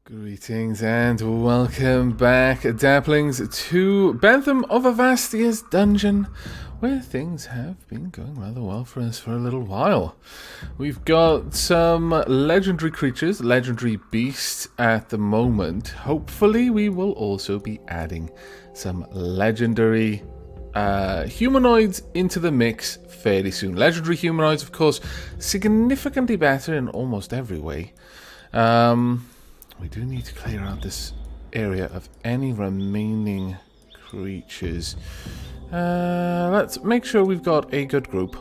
Greetings and welcome back, Dapplings, to Bentham of Avastia's dungeon, where things have been going rather well for us for a little while. We've got some legendary creatures, legendary beasts at the moment. Hopefully we will also be adding some legendary humanoids into the mix fairly soon. Legendary humanoids, of course, significantly better in almost every way. We do need to clear out this area of any remaining creatures. Let's make sure we've got a good group.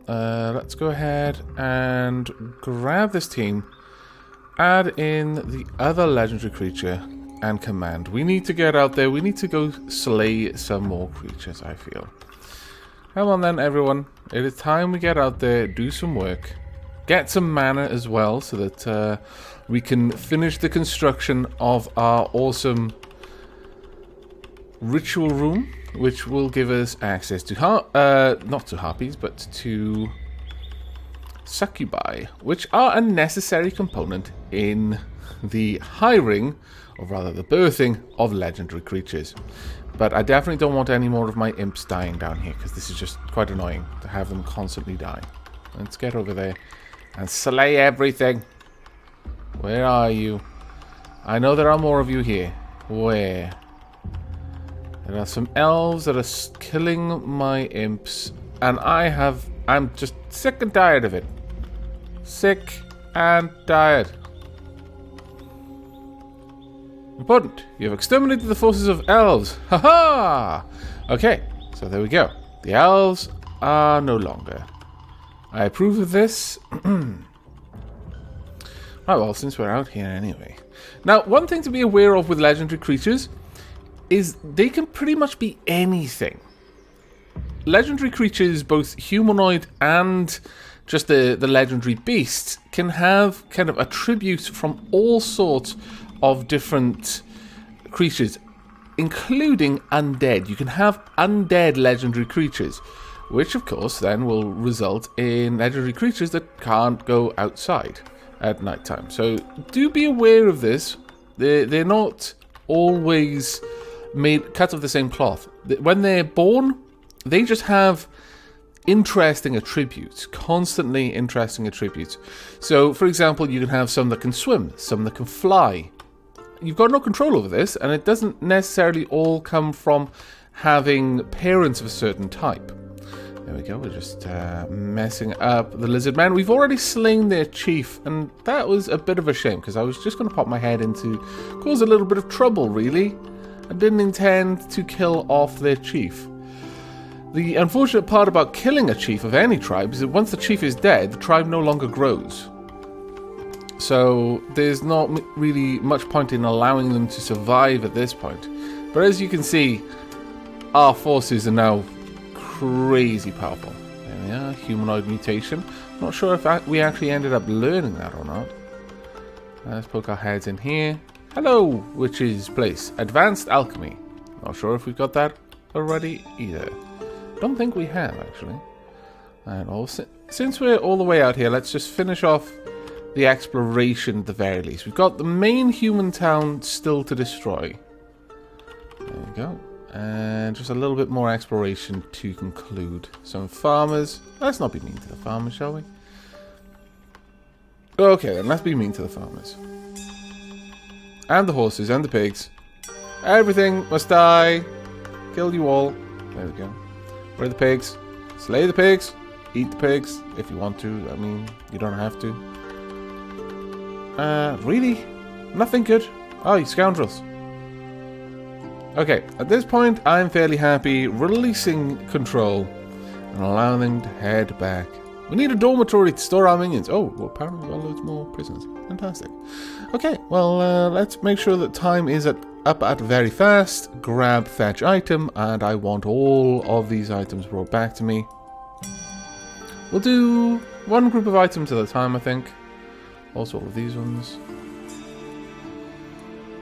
Let's go ahead and grab this team, add in the other legendary creature, and command. We need to get out there. We need to go slay some more creatures, I feel. Come on then, everyone. It is time we get out there, do some work, get some mana as well, so that we can finish the construction of our awesome ritual room, which will give us access to, not to harpies, but to succubi, which are a necessary component in the hiring, or rather the birthing, of legendary creatures. But I definitely don't want any more of my imps dying down here, because this is just quite annoying to have them constantly die. Let's get over there and slay everything. Where are you? I know there are more of you here. Where? There are some elves that are killing my imps, and I'm just sick and tired of it. Sick and tired. Important. You have exterminated the forces of elves. Haha! Okay, so there we go. The elves are no longer. I approve of this. Oh, well, since we're out here anyway. Now, one thing to be aware of with legendary creatures is they can pretty much be anything. Legendary creatures, both humanoid and just the legendary beasts, can have kind of attributes from all sorts of different creatures, including undead. You can have undead legendary creatures, which of course then will result in legendary creatures that can't go outside at nighttime. So do be aware of this. They're not always cut of the same cloth. When they're born, they just have interesting attributes, constantly interesting attributes. So for example, you can have some that can swim, some that can fly. You've got no control over this, and it doesn't necessarily all come from having parents of a certain type. There we go, we're just messing up the lizard man. We've already slain their chief, and that was a bit of a shame, because I was just going to pop my head in to cause a little bit of trouble, really. I didn't intend to kill off their chief. The unfortunate part about killing a chief of any tribe is that once the chief is dead, the tribe no longer grows. So there's not really much point in allowing them to survive at this point. But as you can see, our forces are now crazy powerful. There we are, humanoid mutation. Not sure if we actually ended up learning that or not. Let's poke our heads in here. Hello, witch's place. Advanced alchemy. Not sure if we've got that already either. Don't think we have, actually. And also, since we're all the way out here, let's just finish off the exploration at the very least. We've got the main human town still to destroy. There we go. And just a little bit more exploration to conclude. Some farmers. Let's not be mean to the farmers, shall we? Okay, then let's be mean to the farmers. And the horses and the pigs. Everything must die. Kill you all. There we go. Where are the pigs? Slay the pigs. Eat the pigs if you want to. I mean, you don't have to. Really? Nothing good? Oh, you scoundrels. Okay, at this point, I'm fairly happy releasing control and allowing them to head back. We need a dormitory to store our minions. Oh, well, apparently we've got loads more prisoners. Fantastic. Okay, well, let's make sure that time is up at very fast. Grab fetch item, and I want all of these items brought back to me. We'll do one group of items at a time, I think. Also, all of these ones.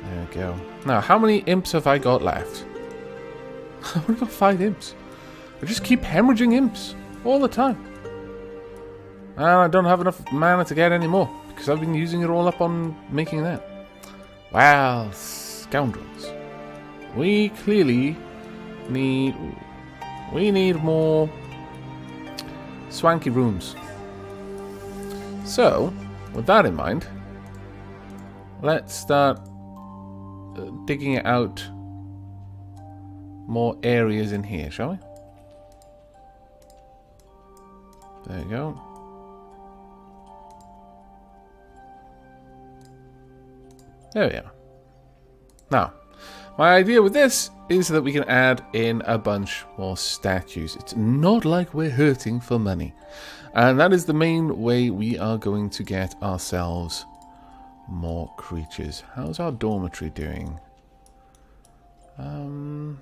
There we go. Now, how many imps have I got left? I've only got 5 imps. I just keep hemorrhaging imps all the time. And I don't have enough mana to get any more, because I've been using it all up on making that. Well, scoundrels. We clearly need... We need more swanky rooms. So, with that in mind, let's start digging out more areas in here, shall we? There you go. There we are. Now, my idea with this is that we can add in a bunch more statues. It's not like we're hurting for money. And that is the main way we are going to get ourselves more creatures. How's our dormitory doing? Dormitories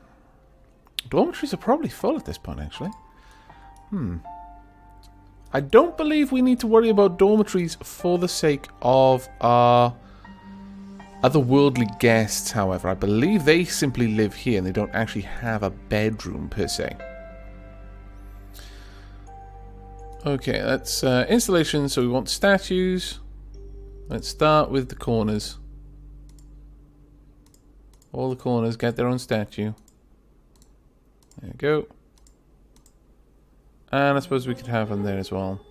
are probably full at this point, actually. I don't believe we need to worry about dormitories for the sake of our otherworldly guests, however. I believe they simply live here and they don't actually have a bedroom per se. Okay, that's installation, so we want statues. Let's start with the corners. All the corners get their own statue. There we go. And I suppose we could have one there as well.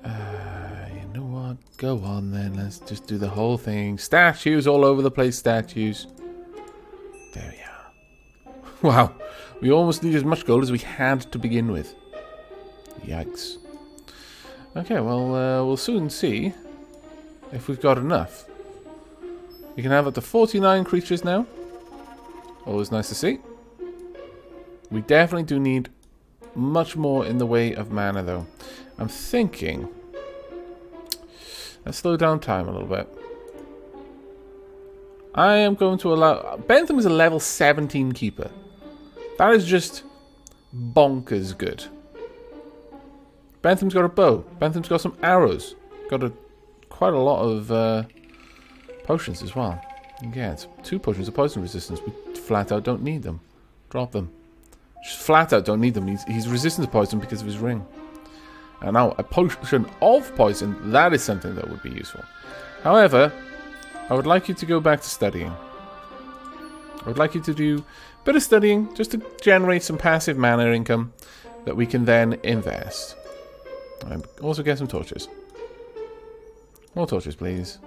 You know what? Go on then. Let's just do the whole thing. Statues all over the place. Statues. There we are. Wow. We almost need as much gold as we had to begin with. Yikes. Okay, well, we'll soon see if we've got enough. We can have up to 49 creatures now. Always nice to see. We definitely do need much more in the way of mana, though. I'm thinking... Let's slow down time a little bit. I am going to allow... Bentham is a level 17 keeper. That is just bonkers good. Bentham's got a bow. Bentham's got some arrows. Got quite a lot of potions as well. Yeah, it's 2 potions of poison resistance. We flat out don't need them. Drop them. Just flat out don't need them. He's resistant to poison because of his ring. And now a potion of poison, that is something that would be useful. However, I would like you to go back to studying. I would like you to do a bit of studying just to generate some passive mana income that we can then invest. And also get some torches. More torches, please.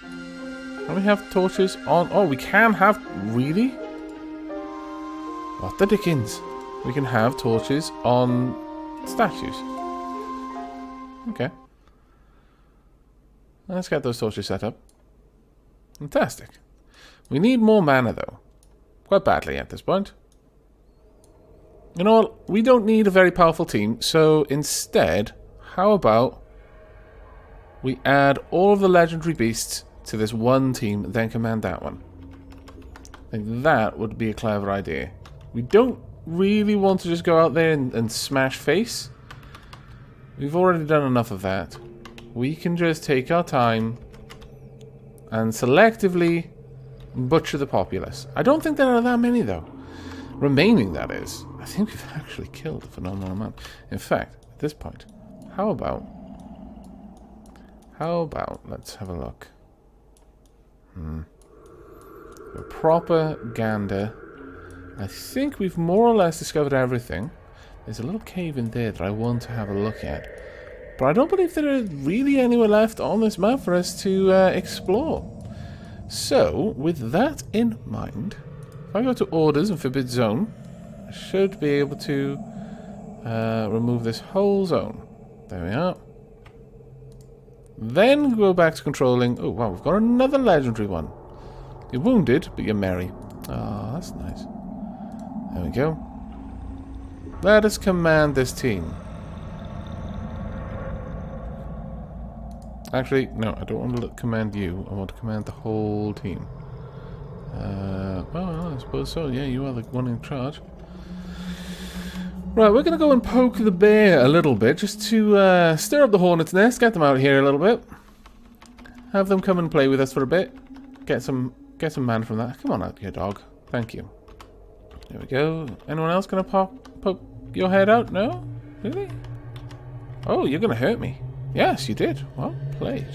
Can we have torches on? Oh, we can have... Really? What the dickens? We can have torches on statues. Okay. Let's get those torches set up. Fantastic. We need more mana, though. Quite badly at this point. You know what? We don't need a very powerful team, so instead, how about we add all of the legendary beasts to this one team, then command that one. I think that would be a clever idea. We don't really want to just go out there and smash face. We've already done enough of that. We can just take our time and selectively butcher the populace. I don't think there are that many, though. Remaining, that is. I think we've actually killed a phenomenal amount. In fact, at this point, how about, let's have a look. A proper gander. I think we've more or less discovered everything. There's a little cave in there that I want to have a look at. But I don't believe there is really anywhere left on this map for us to explore. So, with that in mind, if I go to Orders and Forbid Zone, I should be able to remove this whole zone. There we are. Then go back to controlling... Oh, wow, we've got another legendary one. You're wounded, but you're merry. Oh, that's nice. There we go. Let us command this team. Actually, no, I don't want to command you. I want to command the whole team. Well, I suppose so. Yeah, you are the one in charge. Right, we're going to go and poke the bear a little bit, just to stir up the hornet's nest, get them out here a little bit. Have them come and play with us for a bit. Get some mana from that. Come on out here, dog. Thank you. There we go. Anyone else going to poke your head out? No? Really? Oh, you're going to hurt me. Yes, you did. Well played.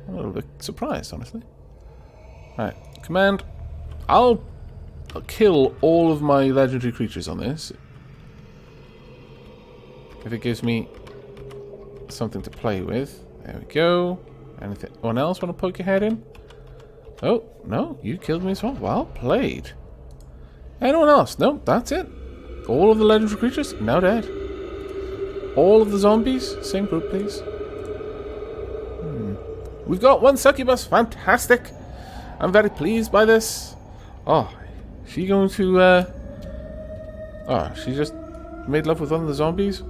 I'm a little bit surprised, honestly. Alright, command. I'll kill all of my legendary creatures on this. If it gives me something to play with. There we go. Anyone else want to poke your head in? Oh, no, you killed me as well. Well played. Anyone else? No, that's it. All of the legendary creatures now dead. All of the zombies, same group, please. We've got one succubus. Fantastic. I'm very pleased by this. Oh, she going to, oh, she just made love with one of the zombies?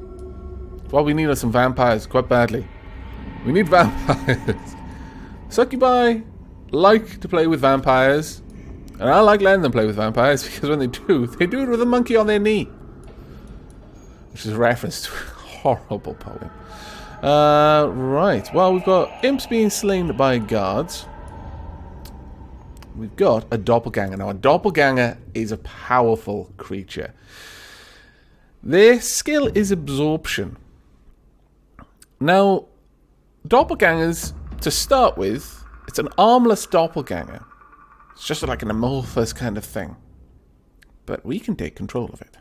Well, we need some vampires quite badly. We need vampires. Succubi like to play with vampires. And I like letting them play with vampires because when they do it with a monkey on their knee. Which is a reference to a horrible poem. Right. Well, we've got imps being slain by guards. We've got a doppelganger. Now, a doppelganger is a powerful creature. Their skill is absorption. Now, doppelgangers, to start with, it's an armless doppelganger. It's just like an amorphous kind of thing. But we can take control of it.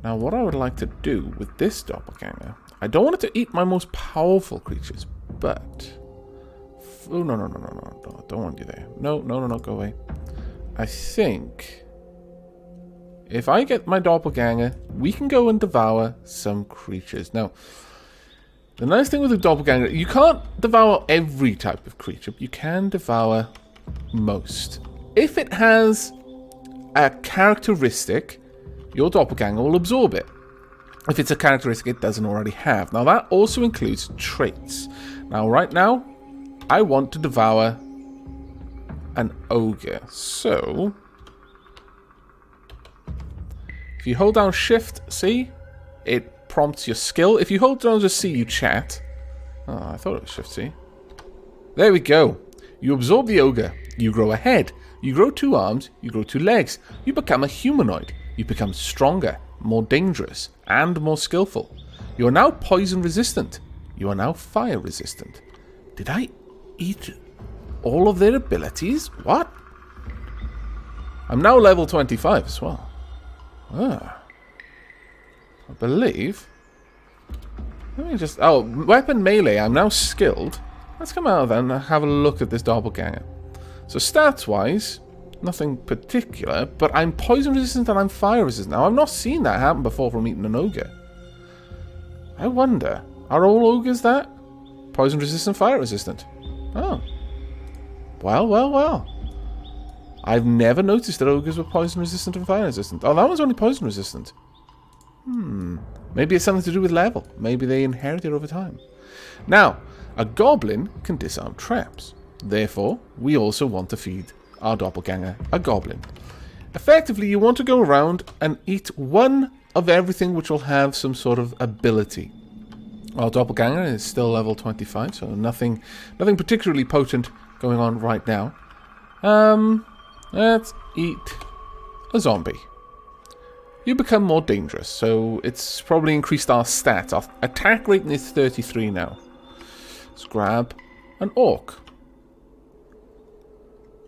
Now, what I would like to do with this doppelganger, I don't want it to eat my most powerful creatures, but... Oh, no, don't want you there. No, go away. I think... if I get my doppelganger, we can go and devour some creatures. Now, the nice thing with the doppelganger, you can't devour every type of creature, but you can devour most. If it has a characteristic, your doppelganger will absorb it. If it's a characteristic it doesn't already have. Now, that also includes traits. Now, right now, I want to devour an ogre. So, if you hold down Shift, see, it prompts your skill. If you hold down just C, you chat. Oh, I thought it was Shift C. There we go. You absorb the ogre. You grow a head. You grow 2 arms. You grow 2 legs. You become a humanoid. You become stronger, more dangerous, and more skillful. You are now poison resistant. You are now fire resistant. Did I eat all of their abilities? What? I'm now level 25 as well. Ah. I believe. Let me just... oh, weapon melee. I'm now skilled. Let's come out then and have a look at this doppelganger. So stats-wise, nothing particular, but I'm poison resistant and I'm fire resistant. Now, I've not seen that happen before from eating an ogre. I wonder, are all ogres that? Poison resistant, fire resistant. Oh. Well. I've never noticed that ogres were poison resistant and fire resistant. Oh, that one's only poison resistant. Maybe it's something to do with level. Maybe they inherit it over time. Now, a goblin can disarm traps. Therefore, we also want to feed our doppelganger a goblin. Effectively, you want to go around and eat one of everything which will have some sort of ability. Our doppelganger is still level 25, so nothing particularly potent going on right now. Let's eat a zombie. You become more dangerous, so it's probably increased our stats. Our attack rating is 33 now. Let's grab an orc.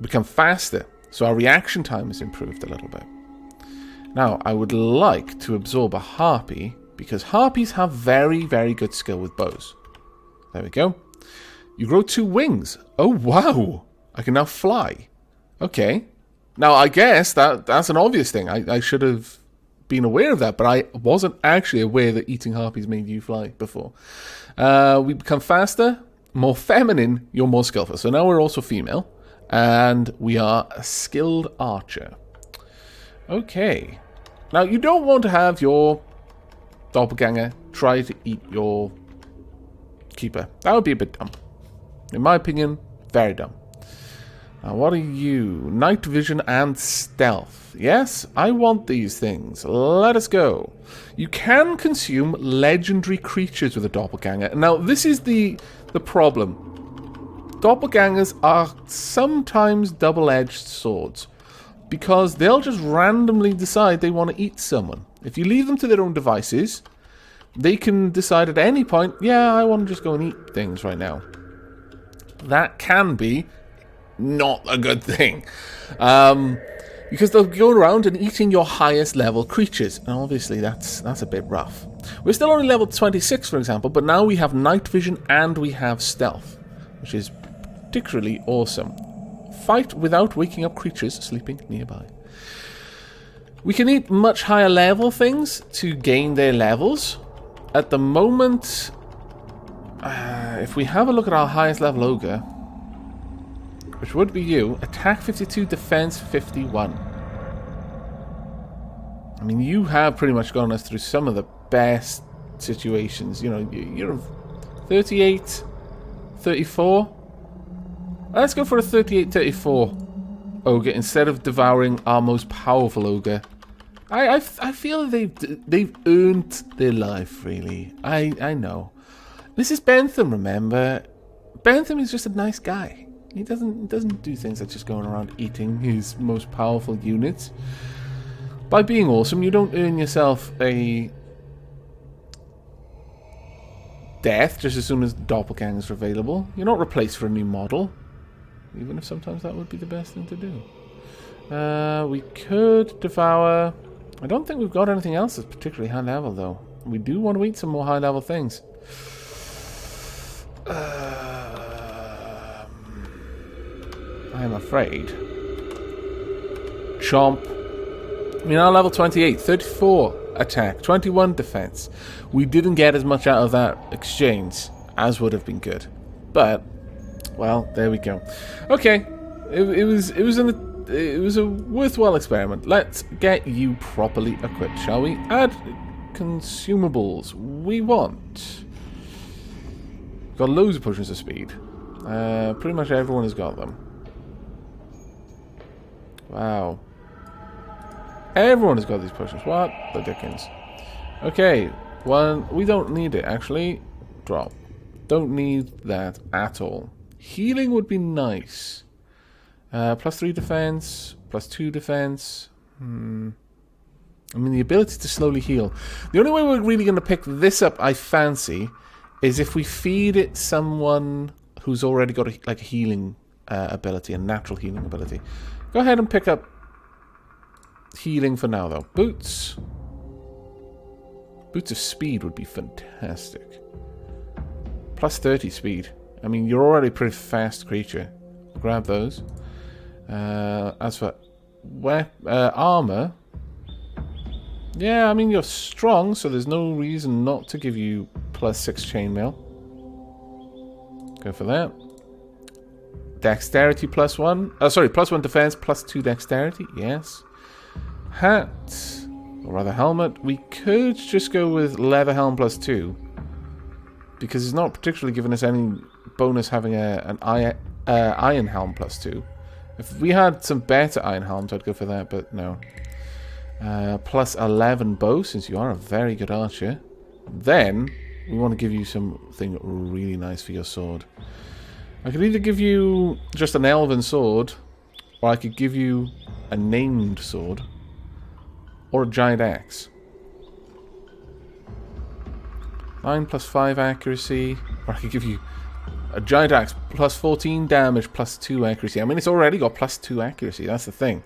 Become faster, so our reaction time is improved a little bit. Now, I would like to absorb a harpy, because harpies have very, very good skill with bows. There we go. You grow 2 wings. Oh, wow. I can now fly. Okay. Now, I guess that's an obvious thing. I should have been aware of that, but I wasn't actually aware that eating harpies made you fly before. We become faster, more feminine, you're more skillful. So now we're also female, and we are a skilled archer. Okay. Now, you don't want to have your doppelganger try to eat your keeper. That would be a bit dumb. In my opinion, very dumb. Now, what are you? Night vision and stealth. Yes, I want these things. Let us go. You can consume legendary creatures with a doppelganger. Now, this is the problem. Doppelgangers are sometimes double-edged swords, because they'll just randomly decide they want to eat someone. If you leave them to their own devices, they can decide at any point, yeah, I want to just go and eat things right now. That can be not a good thing. Because they'll go around and eating your highest level creatures. And obviously that's a bit rough. We're still only level 26, for example, but now we have night vision and we have stealth, which is particularly awesome. Fight without waking up creatures sleeping nearby. We can eat much higher level things to gain their levels. At the moment, if we have a look at our highest level ogre, which would be you, attack 52, defense 51. I mean, you have pretty much gone us through some of the best situations. You know, you're 38, 34. Let's go for a 38, 34 ogre instead of devouring our most powerful ogre. I feel they've earned their life, really. I know. This is Bentham, remember? Bentham is just a nice guy. He doesn't do things like just going around eating his most powerful units. By being awesome, you don't earn yourself a death just as soon as doppelgangers are available. You're not replaced for a new model, even if sometimes that would be the best thing to do. We could devour... I don't think we've got anything else that's particularly high level, though. We do want to eat some more high level things. I'm afraid. Chomp. We are level 28, 34 attack, 21 defense. We didn't get as much out of that exchange as would have been good. But, well, there we go. Okay, it was a worthwhile experiment. Let's get you properly equipped, shall we? Add consumables. We want... Got loads of potions of speed. Pretty much everyone has got them. Wow. Everyone has got these potions. What the dickens? Okay, one. We don't need it, actually. Drop. Don't need that at all. Healing would be nice. +3 defense, +2 defense. I mean, the ability to slowly heal. The only way we're really going to pick this up, I fancy, is if we feed it someone who's already got a healing ability, a natural healing ability. Go ahead and pick up healing for now, though. Boots. Boots of speed would be fantastic. +30 speed. I mean, you're already a pretty fast creature. Grab those. As for armor, yeah, I mean, you're strong, so there's no reason not to give you +6 chainmail. Go for that. Dexterity +1. Oh, sorry, +1 defense, +2 dexterity. Yes. Hat, or rather helmet. We could just go with leather helm +2, because it's not particularly giving us any bonus having an iron helm +2. If we had some better iron helms, I'd go for that, but no. +11 bow, since you are a very good archer. Then, we want to give you something really nice for your sword. I could either give you just an elven sword, or I could give you a named sword, or a giant axe. 9 +5 accuracy, or I could give you a giant axe, +14 damage, +2 accuracy. I mean, it's already got +2 accuracy, that's the thing.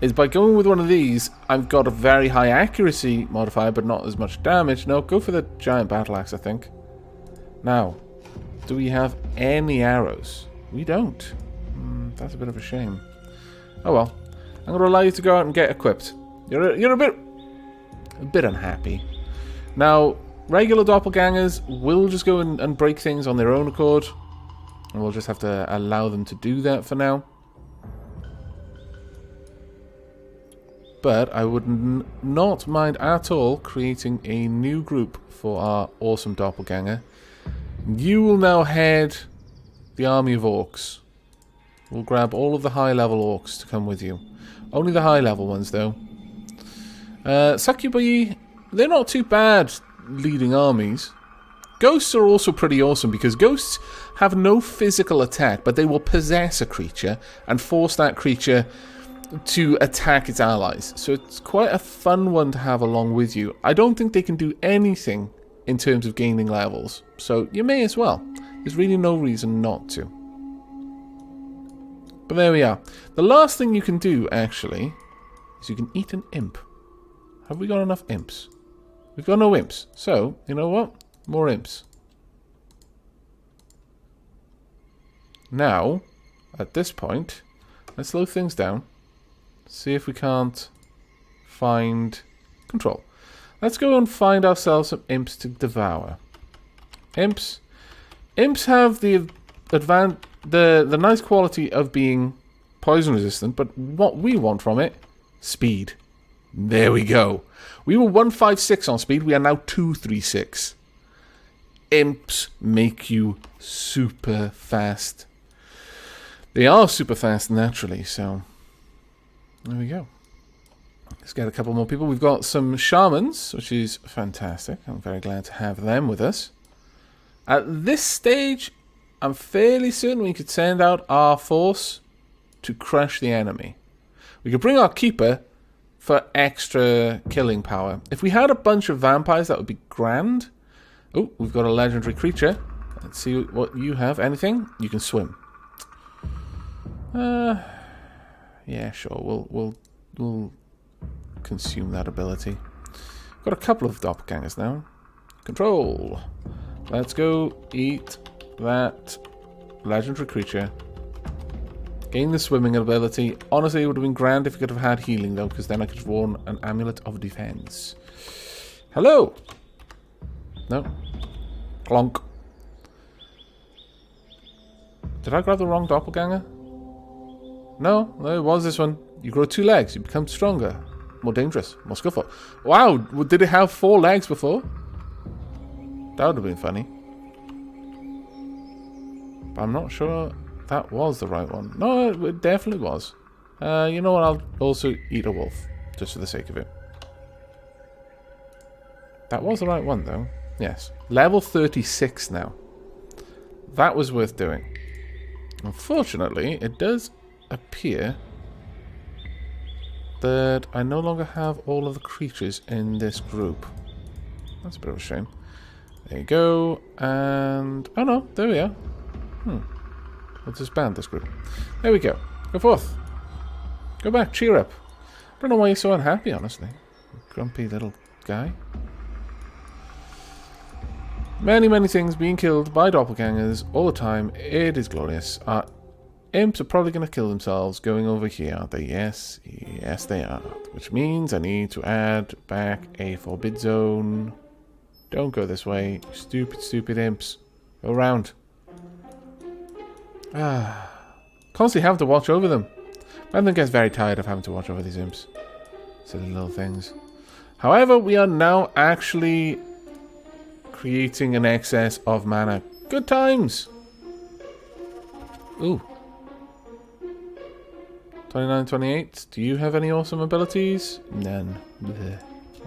Is by going with one of these, I've got a very high accuracy modifier, but not as much damage. No, go for the giant battle axe, I think. Now, do we have any arrows? We don't. That's a bit of a shame. Oh well. I'm going to allow you to go out and get equipped. You're a bit unhappy. Now, regular doppelgangers will just go and break things on their own accord. And we'll just have to allow them to do that for now. But I would not mind at all creating a new group for our awesome doppelganger. You will now head the army of orcs. We'll grab all of the high level orcs to come with you. Only the high level ones though. Succubi, they're not too bad leading armies. Ghosts are also pretty awesome because ghosts have no physical attack, but they will possess a creature and force that creature to attack its allies. So it's quite a fun one to have along with you. I don't think they can do anything in terms of gaining levels, so you may as well. There's really no reason not to. But there we are. The last thing you can do, actually, is you can eat an imp. Have we got enough imps? We've got no imps. So, you know what? More imps. Now, at this point, let's slow things down. See if we can't find control. Let's go and find ourselves some imps to devour. Imps. Imps have the nice quality of being poison resistant, but what we want from it, speed. There we go. We were 156 on speed, we are now 236. Imps make you super fast. They are super fast naturally, so there we go. Let's get a couple more people. We've got some shamans, which is fantastic. I'm very glad to have them with us. At this stage, I'm fairly certain we could send out our force to crush the enemy. We could bring our keeper for extra killing power. If we had a bunch of vampires, that would be grand. Oh, we've got a legendary creature. Let's see what you have. Anything? You can swim. Yeah, sure. We'll consume that ability. Got a couple of doppelgangers now. Control. Let's go eat that legendary creature. Gain the swimming ability. Honestly, it would have been grand if we could have had healing though, because then I could have worn an amulet of defense. Hello. No. Clonk. Did I grab the wrong doppelganger? No, it was this one. You grow 2 legs. You become stronger. More dangerous. More skillful. Wow, did it have 4 legs before? That would have been funny. But I'm not sure that was the right one. No, it definitely was. You know what? I'll also eat a wolf. Just for the sake of it. That was the right one, though. Yes. Level 36 now. That was worth doing. Unfortunately, it does appear that I no longer have all of the creatures in this group. That's a bit of a shame. There you go, and... oh no, there we are. Let's disband this group. There we go. Go forth. Go back, cheer up. I don't know why you're so unhappy, honestly. Grumpy little guy. Many, many things being killed by doppelgangers all the time. It is glorious. Imps are probably going to kill themselves going over here, aren't they? Yes, yes they are. Which means I need to add back a forbid zone. Don't go this way. Stupid, stupid imps. Go around. Constantly have to watch over them. Bentham gets very tired of having to watch over these imps. Silly little things. However, we are now actually creating an excess of mana. Good times! Ooh. 29, 28. Do you have any awesome abilities? None. Blech.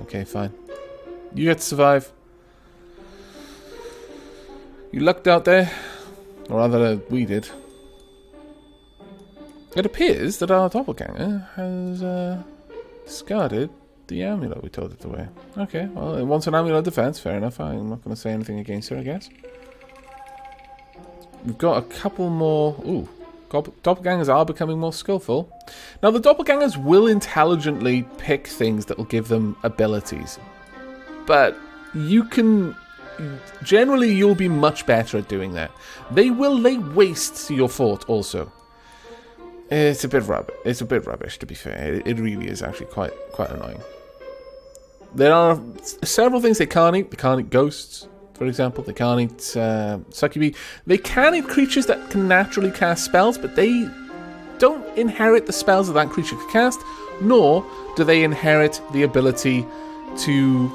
Okay, fine. You get to survive. You lucked out there. Or rather, we did. It appears that our doppelganger has discarded the amulet we told it to wear. Okay, well, it wants an amulet of defense. Fair enough. I'm not going to say anything against her, I guess. We've got a couple more... ooh. Doppelgangers are becoming more skillful. Now, the doppelgangers will intelligently pick things that will give them abilities. But you can... generally, you'll be much better at doing that. They will lay waste to your fort also. It's a bit rubbish. It's a bit rubbish, to be fair. It really is actually quite annoying. There are several things they can't eat. They can't eat ghosts, for example. They can't eat succubi. They can eat creatures that can naturally cast spells, but they don't inherit the spells that creature can cast, nor do they inherit the ability to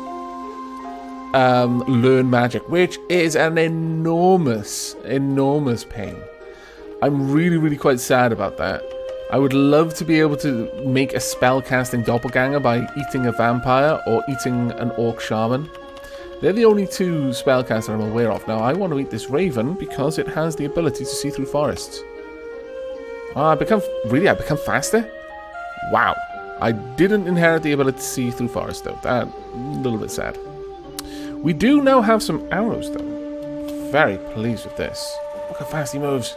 learn magic, which is an enormous pain. I'm really quite sad about that. I would love to be able to make a spell-casting doppelganger by eating a vampire or eating an orc shaman. They're the only 2 spellcasters I'm aware of. Now, I want to eat this raven because it has the ability to see through forests. I become faster? Wow. I didn't inherit the ability to see through forest, though. That, a little bit sad. We do now have some arrows, though. Very pleased with this. Look how fast he moves.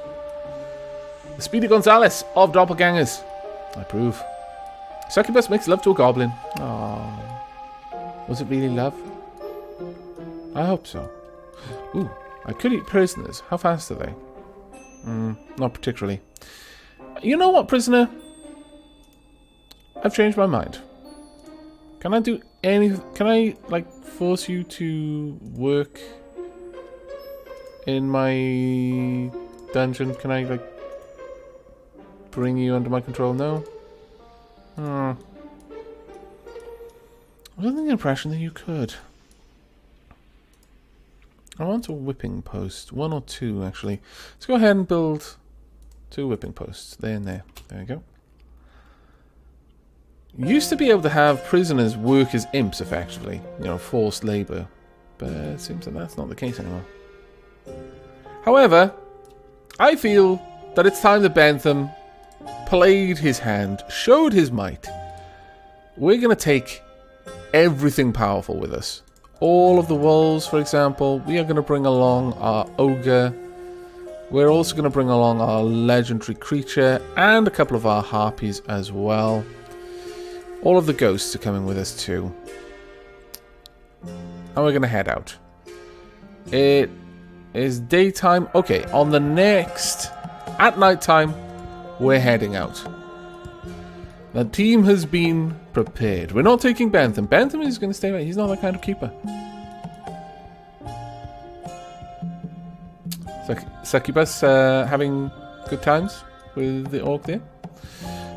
The Speedy Gonzales of Doppelgangers. I approve. Succubus makes love to a goblin. Aww. Was it really love? I hope so. Ooh, I could eat prisoners. How fast are they? Not particularly. You know what, prisoner? I've changed my mind. Can I do anything? Can I, like, force you to work in my dungeon? Can I, like, bring you under my control? No? I was under the impression that you could. I want a whipping post. 1 or 2, actually. Let's go ahead and build 2 whipping posts. There and there. There we go. Used to be able to have prisoners work as imps, effectively. You know, forced labour. But it seems that that's not the case anymore. However, I feel that it's time that Bentham played his hand, showed his might. We're going to take everything powerful with us. All of the wolves, for example. We are going to bring along our ogre. We're also going to bring along our legendary creature and a couple of our harpies as well. All of the ghosts are coming with us too. And we're going to head out. It is daytime. Okay, on the next, at nighttime, we're heading out. The team has been prepared. We're not taking Bentham. Bentham is going to stay away. He's not that kind of keeper. Succubus having good times with the orc there.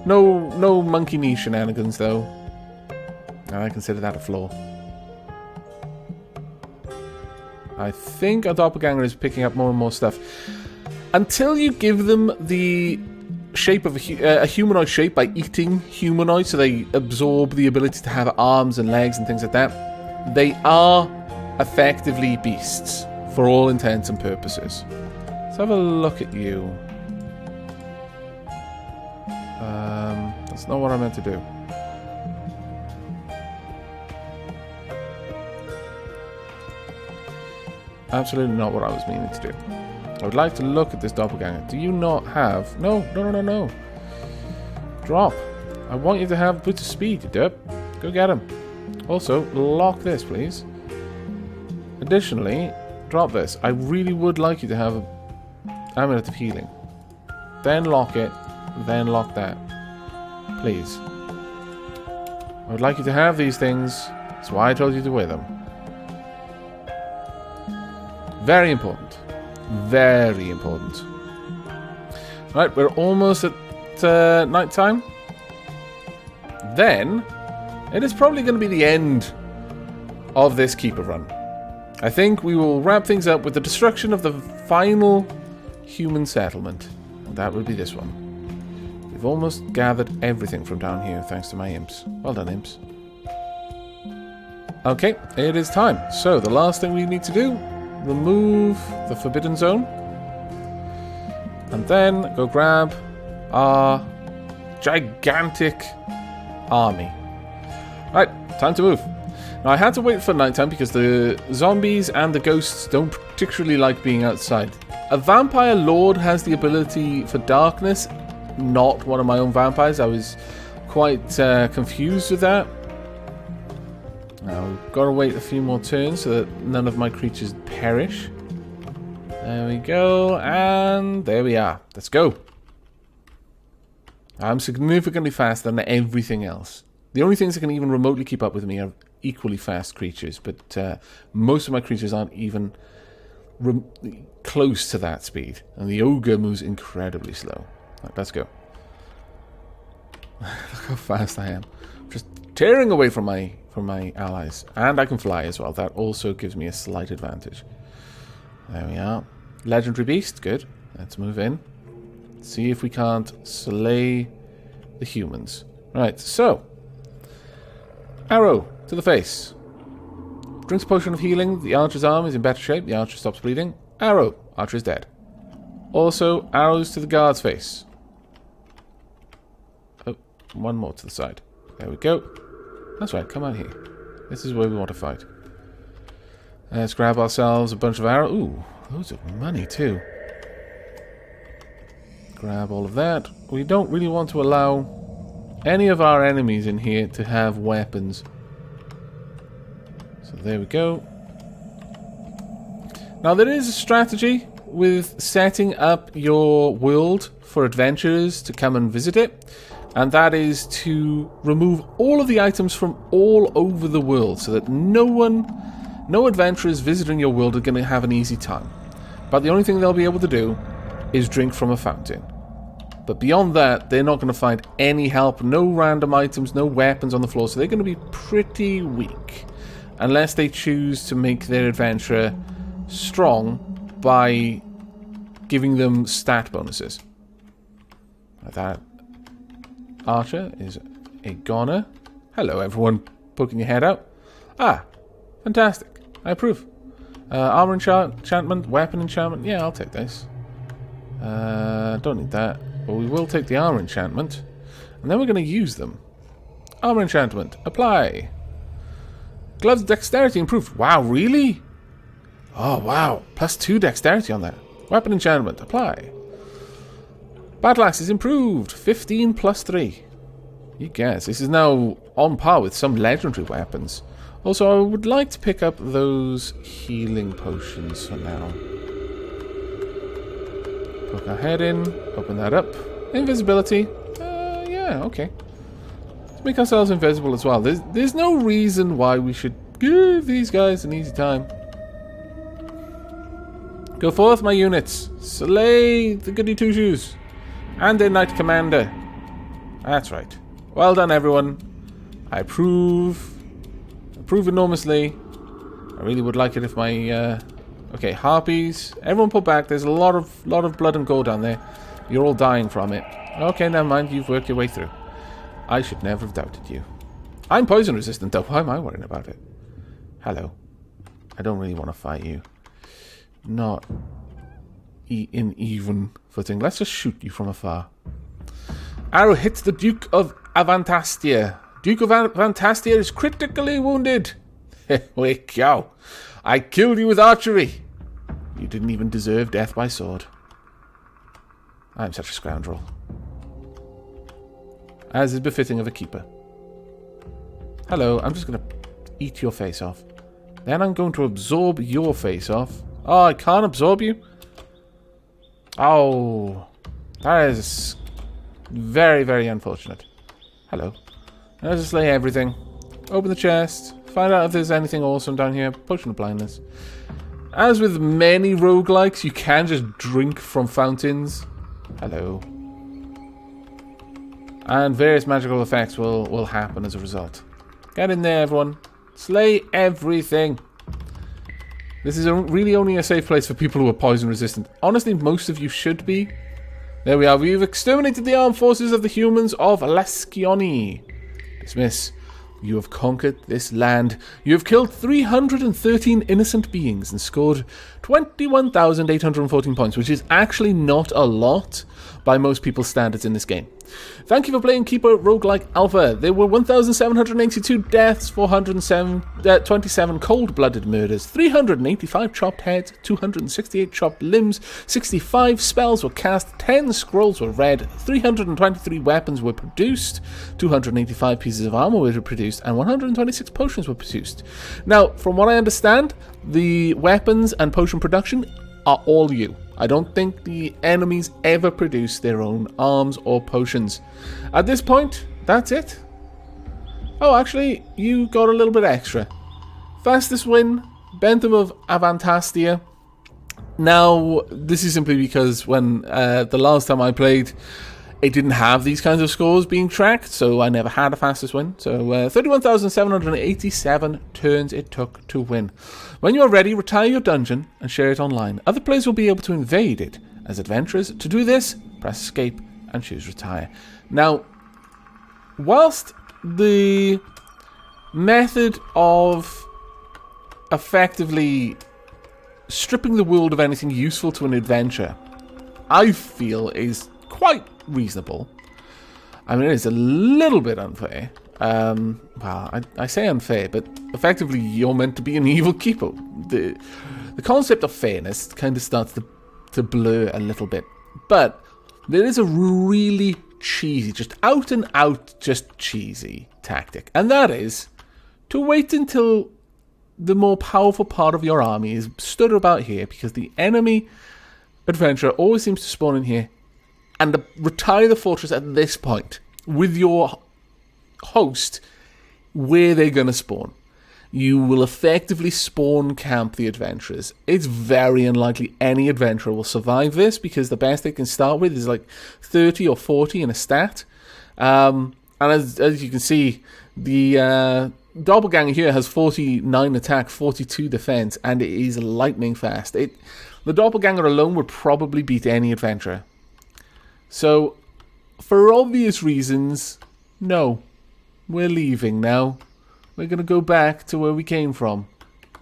No monkey knee shenanigans though. I consider that a flaw. I think our doppelganger is picking up more and more stuff. Until you give them the shape of a humanoid shape by eating humanoid, so they absorb the ability to have arms and legs and things like that, they are effectively beasts for all intents and purposes. Let's have a look at you. That's not what I meant to do. Absolutely not what I was meaning to do. I would like to look at this doppelganger. Do you not have... No. Drop. I want you to have boots of speed, you derp. Go get him. Also, lock this, please. Additionally, drop this. I really would like you to have an amulet of healing. Then lock it. Then lock that. Please. I would like you to have these things. That's why I told you to wear them. Very important. Very important. Right, we're almost at night time. Then, it is probably going to be the end of this keeper run. I think we will wrap things up with the destruction of the final human settlement. And that will be this one. We've almost gathered everything from down here thanks to my imps. Well done, imps. Okay, it is time. So, the last thing we need to do, remove the forbidden zone. And then go grab our gigantic army. Right, time to move. Now, I had to wait for nighttime because the zombies and the ghosts don't particularly like being outside. A vampire lord has the ability for darkness. Not one of my own vampires. I was quite confused with that. Now, we've got to wait a few more turns so that none of my creatures perish. There we go, and there we are. Let's go. I'm significantly faster than everything else. The only things that can even remotely keep up with me are equally fast creatures, but most of my creatures aren't even close to that speed. And the ogre moves incredibly slow. Right, let's go. Look how fast I am. Just tearing away from my allies. And I can fly as well. That also gives me a slight advantage. There we are. Legendary beast. Good. Let's move in. See if we can't slay the humans. Right, so. Arrow to the face. Drinks a potion of healing. The archer's arm is in better shape. The archer stops bleeding. Arrow. Archer is dead. Also, arrows to the guard's face. One more to the side. There we go. That's right, come out here. This is where we want to fight. Let's grab ourselves a bunch of arrows. Ooh, loads of money too. Grab all of that. We don't really want to allow any of our enemies in here to have weapons. So there we go. Now there is a strategy with setting up your world for adventurers to come and visit it. And that is to remove all of the items from all over the world so that no adventurers visiting your world are going to have an easy time. But the only thing they'll be able to do is drink from a fountain. But beyond that, they're not going to find any help, no random items, no weapons on the floor, so they're going to be pretty weak. Unless they choose to make their adventurer strong by giving them stat bonuses. Like that. Archer is a goner. Hello, everyone. Poking your head out. Ah, fantastic. I approve. Armor enchantment, weapon enchantment. Yeah, I'll take this. Don't need that. But we will take the armor enchantment. And then we're going to use them. Armor enchantment. Apply. Gloves dexterity improved. Wow, really? Oh, wow. +2 dexterity on that. Weapon enchantment. Apply. Battle axe is improved. 15 +3. You guess. This is now on par with some legendary weapons. Also, I would like to pick up those healing potions for now. Poke our head in. Open that up. Invisibility. Yeah, okay. Let's make ourselves invisible as well. There's no reason why we should give these guys an easy time. Go forth, my units. Slay the goody two-shoes. And their knight commander. That's right. Well done, everyone. I approve. Approve enormously. I really would like it if my... Okay, harpies. Everyone pull back. There's a lot of blood and gore down there. You're all dying from it. Okay, never mind. You've worked your way through. I should never have doubted you. I'm poison resistant, though. Why am I worrying about it? Hello. I don't really want to fight you. Not in even footing. Let's just shoot you from afar. Arrow hits the Duke of Avantastia. Duke of Avantastia is critically wounded. Wake yo. I killed you with archery. You didn't even deserve death by sword. I'm such a scoundrel. As is befitting of a keeper. Hello, I'm just going to eat your face off. Then I'm going to absorb your face off. Oh, I can't absorb you? Oh, that is very, very unfortunate. Hello. Let's just lay everything. Open the chest. Find out if there's anything awesome down here. Potion of blindness. As with many roguelikes, you can just drink from fountains. Hello. And various magical effects will happen as a result. Get in there, everyone. Slay everything. This is really only a safe place for people who are poison resistant. Honestly, most of you should be. There we are. We've exterminated the armed forces of the humans of Lascioni. Dismiss. You have conquered this land. You have killed 313 innocent beings and scored 21,814 points, which is actually not a lot by most people's standards in this game. Thank you for playing Keeper Roguelike Alpha. There were 1,782 deaths, 427 cold-blooded murders, 385 chopped heads, 268 chopped limbs, 65 spells were cast, 10 scrolls were read, 323 weapons were produced, 285 pieces of armor were produced, and 126 potions were produced. Now, from what I understand, the weapons and potion production are all you. I don't think the enemies ever produce their own arms or potions. At this point, that's it. Oh, actually, you got a little bit extra. Fastest win, Bentham of Avantastia. Now, this is simply because when the last time I played, it didn't have these kinds of scores being tracked, so I never had a fastest win. So 31,787 turns it took to win. When you are ready, retire your dungeon and share it online. Other players will be able to invade it as adventurers. To do this, press escape and choose retire. Now, whilst the method of effectively stripping the world of anything useful to an adventure, I feel is quite reasonable, I mean, it's a little bit unfair. Well, I say unfair, but effectively you're meant to be an evil keeper. The concept of fairness kind of starts to blur a little bit. But there is a really cheesy, just out and out, just cheesy tactic. And that is to wait until the more powerful part of your army is stood about here, because the enemy adventurer always seems to spawn in here, and retire the fortress at this point with your host where they're going to spawn. You will effectively spawn camp the adventurers. It's very unlikely any adventurer will survive this, because the best they can start with is like 30 or 40 in a stat. And as you can see, the Doppelganger here has 49 attack, 42 defense, and it is lightning fast. The Doppelganger alone would probably beat any adventurer. So, for obvious reasons, no. We're leaving now. We're going to go back to where we came from.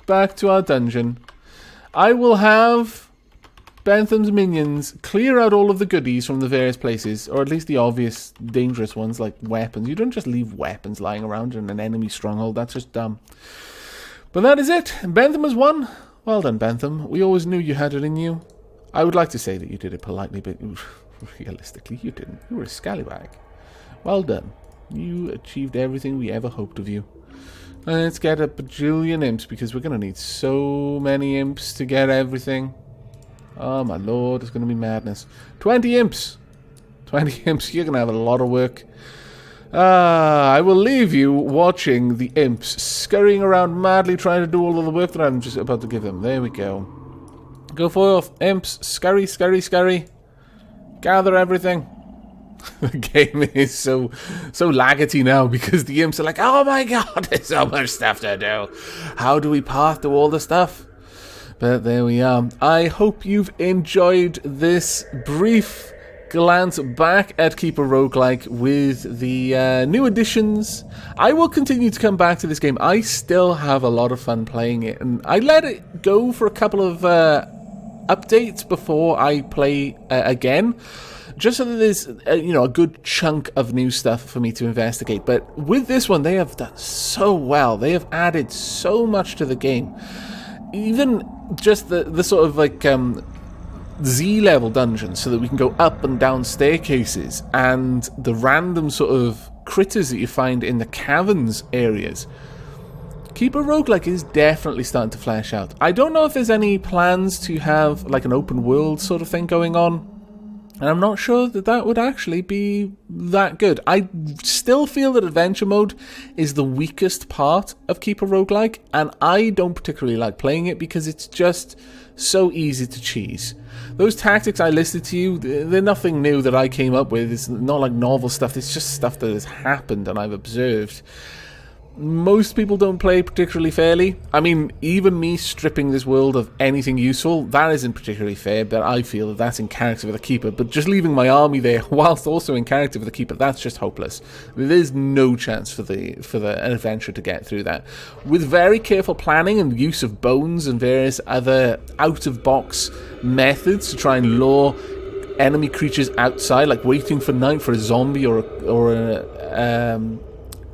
Back to our dungeon. I will have Bentham's minions clear out all of the goodies from the various places, or at least the obvious dangerous ones like weapons. You don't just leave weapons lying around in an enemy stronghold. That's just dumb. But that is it. Bentham has won. Well done, Bentham. We always knew you had it in you. I would like to say that you did it politely, but realistically, you didn't. You were a scallywag. Well done. You achieved everything we ever hoped of you. Let's get a bajillion imps, because we're going to need so many imps to get everything. Oh my lord, it's going to be madness. 20 imps! 20 imps, you're going to have a lot of work. I will leave you watching the imps scurrying around madly trying to do all of the work that I'm just about to give them. There we go. Go forth, imps. Scurry, scurry, scurry. Gather everything. The game is so laggity now, because the imps are like, oh my god, there's so much stuff to do. How do we path to all the stuff? But there we are. I hope you've enjoyed this brief glance back at Keeper Roguelike with the new additions. I will continue to come back to this game. I still have a lot of fun playing it, and I let it go for a couple of updates before I play again. Just so that there's, a good chunk of new stuff for me to investigate. But with this one, they have done so well. They have added so much to the game. Even just the sort of like Z-level dungeons, so that we can go up and down staircases, and the random sort of critters that you find in the caverns areas. Keeper Roguelike is definitely starting to flesh out. I don't know if there's any plans to have like an open world sort of thing going on. And I'm not sure that would actually be that good. I still feel that adventure mode is the weakest part of Keeper Roguelike, and I don't particularly like playing it because it's just so easy to cheese. Those tactics I listed to you, they're nothing new that I came up with. It's not like novel stuff. It's just stuff that has happened and I've observed. Most people don't play particularly fairly. I mean, even me stripping this world of anything useful, that isn't particularly fair, but I feel that that's in character with a keeper. But just leaving my army there whilst also in character with a keeper, that's just hopeless. There's no chance for the adventure to get through that. With very careful planning and use of bones and various other out-of-box methods to try and lure enemy creatures outside, like waiting for night for a zombie or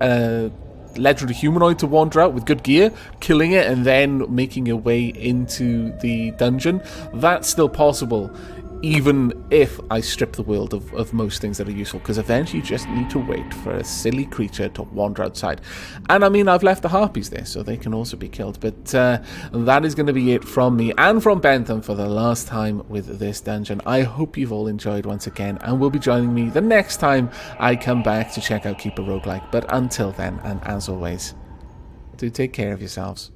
a legendary humanoid to wander out with good gear, killing it, and then making your way into the dungeon. That's still possible, even if I strip the world of most things that are useful, because eventually you just need to wait for a silly creature to wander outside. And I mean, I've left the harpies there, so they can also be killed. But that is going to be it from me and from Bentham for the last time with this dungeon. I hope you've all enjoyed once again, and will be joining me the next time I come back to check out Keeper Roguelike. But until then, and as always, do take care of yourselves.